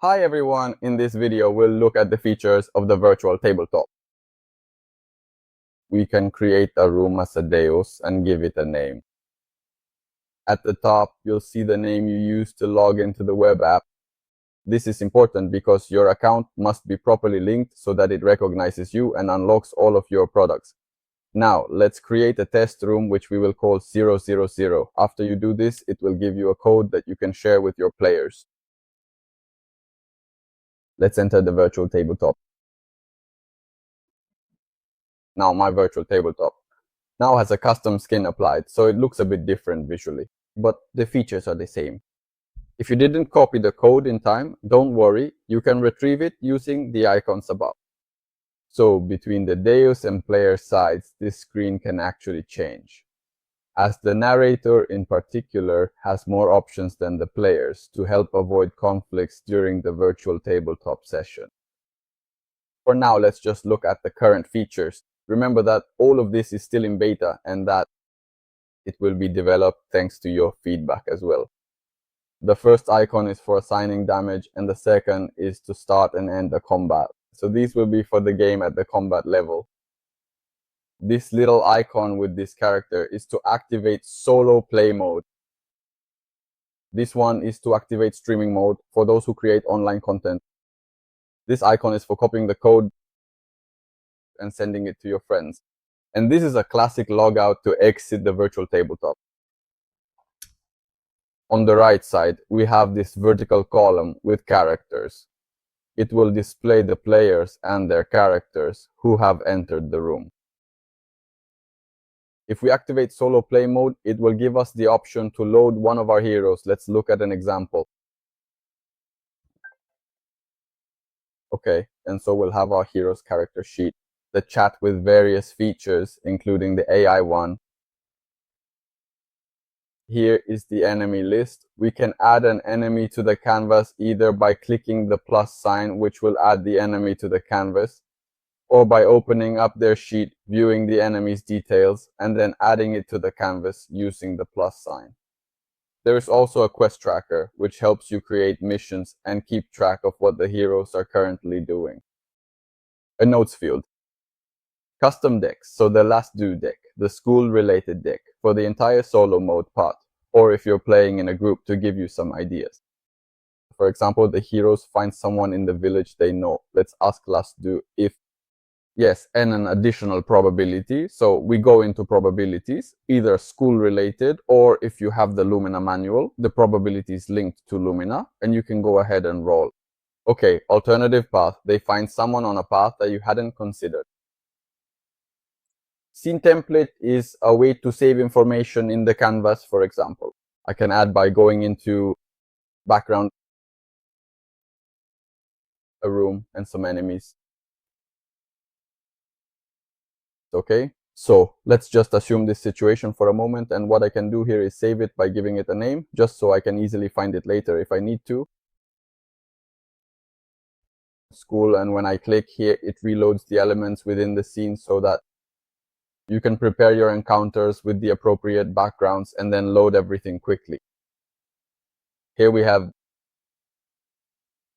Hi everyone, in this video we'll look at the features of the virtual tabletop. We can create a room as a Deus and give it a name. At the top you'll see the name you use to log into the web app. This is important because your account must be properly linked so that it recognizes you and unlocks all of your products. Now let's create a test room which we will call 000. After you do this, it will give you a code that you can share with your players. Let's enter the virtual tabletop. Now my virtual tabletop now has a custom skin applied, so it looks a bit different visually, but the features are the same. If you didn't copy the code in time, don't worry, you can retrieve it using the icons above. So between the Deus and player sides, this screen can actually change, as the narrator in particular has more options than the players to help avoid conflicts during the virtual tabletop session. For now, let's just look at the current features. Remember that all of this is still in beta and that it will be developed thanks to your feedback as well. The first icon is for assigning damage and the second is to start and end a combat. So these will be for the game at the combat level. This little icon with this character is to activate solo play mode. This one is to activate streaming mode for those who create online content. This icon is for copying the code and sending it to your friends. And this is a classic logout to exit the virtual tabletop. On the right side, we have this vertical column with characters. It will display the players and their characters who have entered the room. If we activate solo play mode, it will give us the option to load one of our heroes. Let's look at an example. Okay, and so we'll have our hero's character sheet, the chat with various features, including the AI one. Here is the enemy list. We can add an enemy to the canvas either by clicking the plus sign, which will add the enemy to the canvas, or by opening up their sheet, viewing the enemy's details, and then adding it to the canvas using the plus sign. There is also a quest tracker, which helps you create missions and keep track of what the heroes are currently doing. A notes field. Custom decks, so the last do deck, the school-related deck, for the entire solo mode part, or if you're playing in a group to give you some ideas. For example, the heroes find someone in the village they know. Let's ask last do if yes, and an additional probability. So we go into probabilities, either school-related, or if you have the Lumina manual, the probability is linked to Lumina, and you can go ahead and roll. Okay, alternative path. They find someone on a path that you hadn't considered. Scene template is a way to save information in the canvas, for example. I can add by going into background, a room, and some enemies. Okay, so let's just assume this situation for a moment, and what I can do here is save it by giving it a name, just so I can easily find it later if I need to. School, and when I click here, it reloads the elements within the scene so that you can prepare your encounters with the appropriate backgrounds and then load everything quickly. Here we have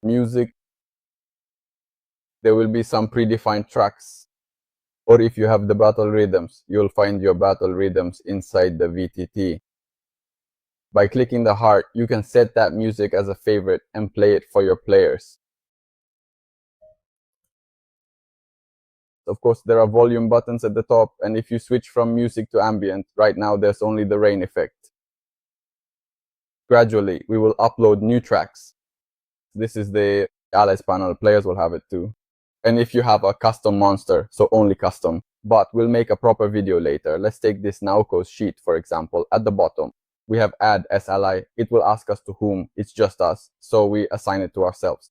music. There will be some predefined tracks, or if you have the battle rhythms, you'll find your battle rhythms inside the VTT. By clicking the heart, you can set that music as a favorite and play it for your players. Of course, there are volume buttons at the top, and if you switch from music to ambient, right now there's only the rain effect. Gradually, we will upload new tracks. This is the allies panel, players will have it too. And if you have a custom monster, so only custom, but we'll make a proper video later. Let's take this Naoko's sheet, for example. At the bottom, we have add as ally. It will ask us to whom. It's just us, so we assign it to ourselves.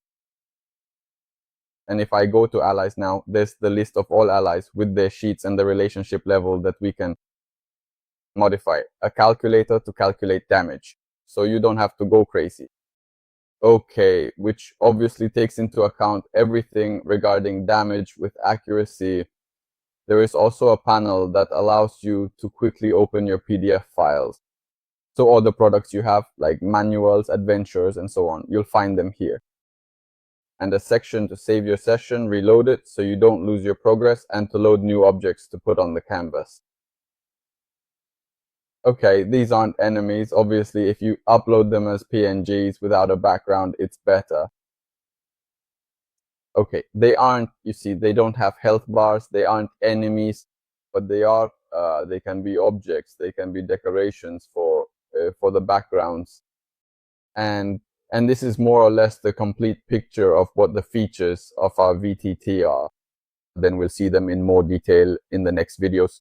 And if I go to allies now, there's the list of all allies with their sheets and the relationship level that we can modify. A calculator to calculate damage, so you don't have to go crazy. Okay, which obviously takes into account everything regarding damage with accuracy. There is also a panel that allows you to quickly open your PDF files. So all the products you have, like manuals, adventures, and so on, you'll find them here. and a section to save your session, reload it so you don't lose your progress, and to load new objects to put on the canvas. Okay, these aren't enemies. Obviously, if you upload them as PNGs without a background, it's better. Okay, they aren't, you see, they don't have health bars, they aren't enemies, but they can be objects, they can be decorations for the backgrounds. And this is more or less the complete picture of what the features of our VTT are. Then we'll see them in more detail in the next videos.